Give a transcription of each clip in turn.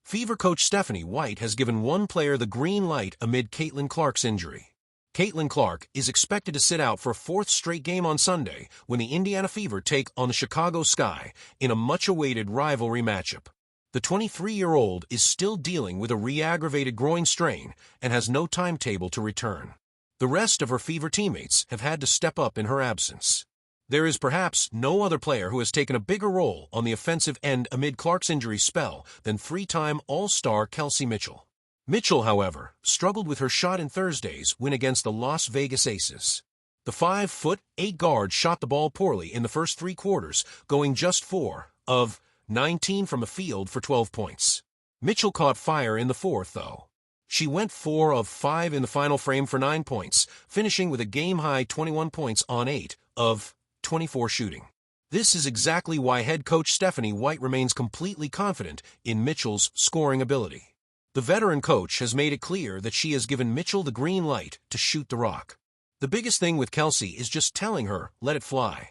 Fever coach Stephanie White has given one player the green light amid Caitlin Clark's injury. Caitlin Clark is expected to sit out for a fourth straight game on Sunday when the Indiana Fever take on the Chicago Sky in a much-awaited rivalry matchup. The 23-year-old is still dealing with a re-aggravated groin strain and has no timetable to return. The rest of her Fever teammates have had to step up in her absence. There is perhaps no other player who has taken a bigger role on the offensive end amid Clark's injury spell than three-time All-Star Kelsey Mitchell. Mitchell, however, struggled with her shot in Thursday's win against the Las Vegas Aces. The 5'8" guard shot the ball poorly in the first three quarters, going just 4 of 19 from the field for 12 points. Mitchell caught fire in the fourth, though. She went 4 of 5 in the final frame for 9 points, finishing with a game-high 21 points on 8 of 24 shooting. This is exactly why head coach Stephanie White remains completely confident in Mitchell's scoring ability. The veteran coach has made it clear that she has given Mitchell the green light to shoot the rock. The biggest thing with Kelsey is just telling her, let it fly.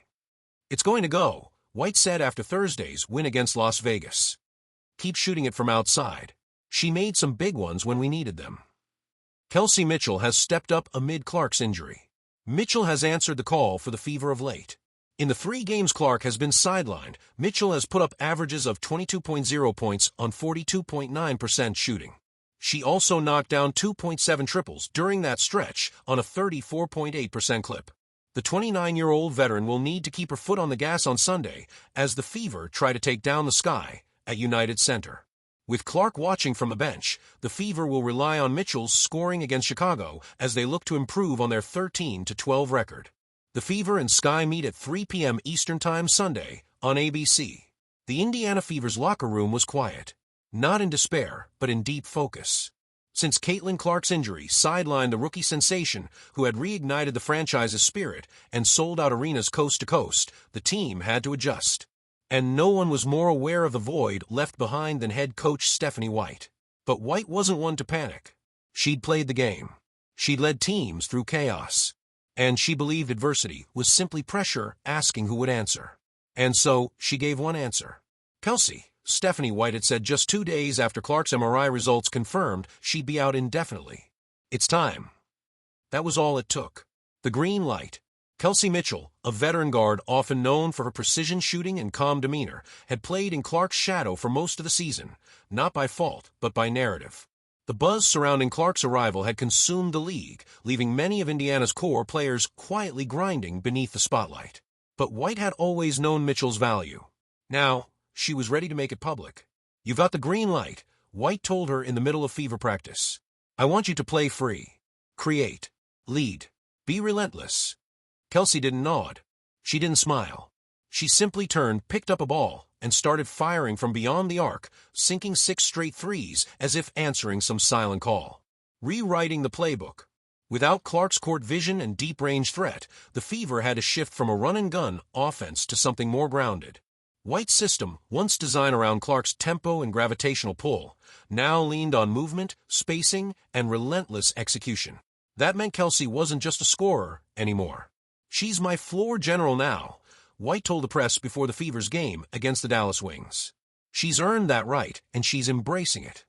It's going to go, White said after Thursday's win against Las Vegas. Keep shooting it from outside. She made some big ones when we needed them. Kelsey Mitchell has stepped up amid Clark's injury. Mitchell has answered the call for the Fever of late. In the 3 games Clark has been sidelined, Mitchell has put up averages of 22.0 points on 42.9% shooting. She also knocked down 2.7 triples during that stretch on a 34.8% clip. The 29-year-old veteran will need to keep her foot on the gas on Sunday as the Fever try to take down the Sky at United Center. With Clark watching from the bench, the Fever will rely on Mitchell's scoring against Chicago as they look to improve on their 13-12 record. The Fever and Sky meet at 3 p.m. Eastern Time Sunday on ABC. The Indiana Fever's locker room was quiet, not in despair, but in deep focus. Since Caitlin Clark's injury sidelined the rookie sensation who had reignited the franchise's spirit and sold out arenas coast to coast, the team had to adjust. And no one was more aware of the void left behind than head coach Stephanie White. But White wasn't one to panic. She'd played the game. She'd led teams through chaos. And she believed adversity was simply pressure asking who would answer. And so, she gave one answer. Kelsey, Stephanie White had said just 2 days after Clark's MRI results confirmed she'd be out indefinitely. It's time. That was all it took. The green light. Kelsey Mitchell, a veteran guard often known for her precision shooting and calm demeanor, had played in Clark's shadow for most of the season, not by fault, but by narrative. The buzz surrounding Clark's arrival had consumed the league, leaving many of Indiana's core players quietly grinding beneath the spotlight. But White had always known Mitchell's value. Now, she was ready to make it public. "You've got the green light," White told her in the middle of Fever practice. "I want you to play free. Create. Lead. Be relentless." Kelsey didn't nod. She didn't smile. She simply turned, picked up a ball, and started firing from beyond the arc, sinking 6 straight threes as if answering some silent call. Rewriting the playbook. Without Clark's court vision and deep-range threat, the Fever had to shift from a run-and-gun offense to something more grounded. White's system, once designed around Clark's tempo and gravitational pull, now leaned on movement, spacing, and relentless execution. That meant Kelsey wasn't just a scorer anymore. "She's my floor general now," White told the press before the Fever's game against the Dallas Wings. "She's earned that right, and she's embracing it."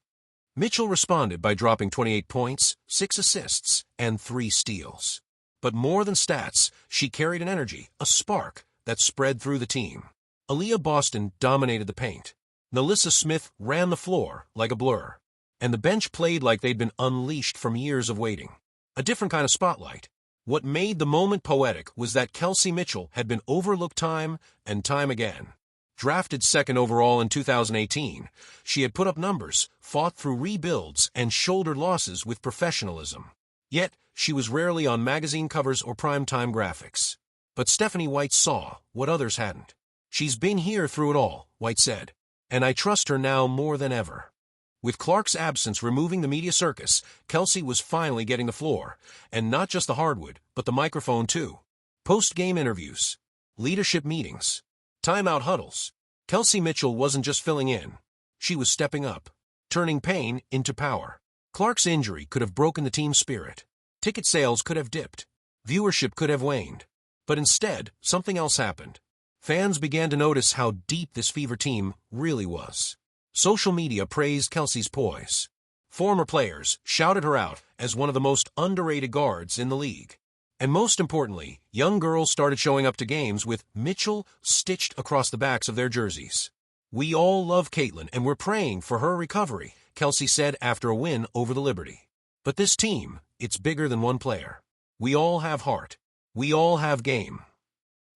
Mitchell responded by dropping 28 points, 6 assists, and 3 steals. But more than stats, she carried an energy, a spark, that spread through the team. Aaliyah Boston dominated the paint. Nalissa Smith ran the floor like a blur. And the bench played like they'd been unleashed from years of waiting. A different kind of spotlight. What made the moment poetic was that Kelsey Mitchell had been overlooked time and time again. Drafted second overall in 2018, she had put up numbers, fought through rebuilds, and shouldered losses with professionalism. Yet, she was rarely on magazine covers or primetime graphics. But Stephanie White saw what others hadn't. "She's been here through it all," White said, "and I trust her now more than ever." With Clark's absence removing the media circus, Kelsey was finally getting the floor, and not just the hardwood, but the microphone too. Post-game interviews, leadership meetings, timeout huddles. Kelsey Mitchell wasn't just filling in. She was stepping up, turning pain into power. Clark's injury could have broken the team's spirit. Ticket sales could have dipped. Viewership could have waned. But instead, something else happened. Fans began to notice how deep this Fever team really was. Social media praised Kelsey's poise. Former players shouted her out as one of the most underrated guards in the league. And most importantly, young girls started showing up to games with Mitchell stitched across the backs of their jerseys. "We all love Caitlin and we're praying for her recovery," Kelsey said after a win over the Liberty. "But this team, it's bigger than one player. We all have heart. We all have game."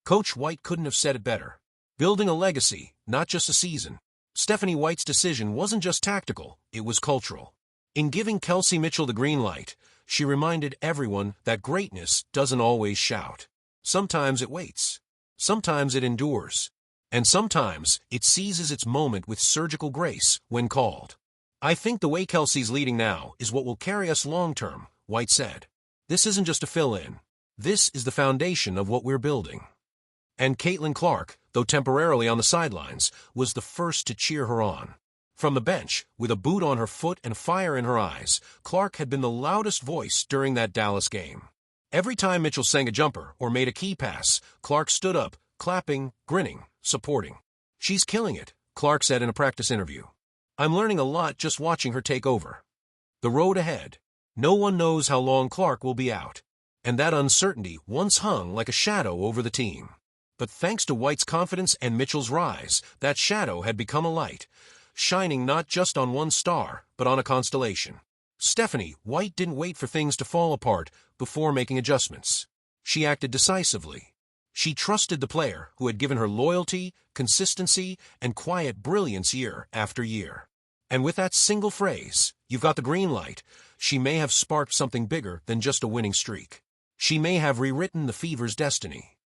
Coach White couldn't have said it better. Building a legacy, not just a season. Stephanie White's decision wasn't just tactical, it was cultural. In giving Kelsey Mitchell the green light, she reminded everyone that greatness doesn't always shout. Sometimes it waits. Sometimes it endures. And sometimes it seizes its moment with surgical grace when called. "I think the way Kelsey's leading now is what will carry us long-term," White said. "This isn't just a fill-in. This is the foundation of what we're building." And Caitlin Clark, though temporarily on the sidelines, was the first to cheer her on. From the bench, with a boot on her foot and fire in her eyes, Clark had been the loudest voice during that Dallas game. Every time Mitchell sang a jumper or made a key pass, Clark stood up, clapping, grinning, supporting. "She's killing it," Clark said in a practice interview. "I'm learning a lot just watching her take over." The road ahead. No one knows how long Clark will be out. And that uncertainty once hung like a shadow over the team. But thanks to White's confidence and Mitchell's rise, that shadow had become a light, shining not just on one star, but on a constellation. Stephanie White didn't wait for things to fall apart before making adjustments. She acted decisively. She trusted the player who had given her loyalty, consistency, and quiet brilliance year after year. And with that single phrase, "You've got the green light," she may have sparked something bigger than just a winning streak. She may have rewritten the Fever's destiny.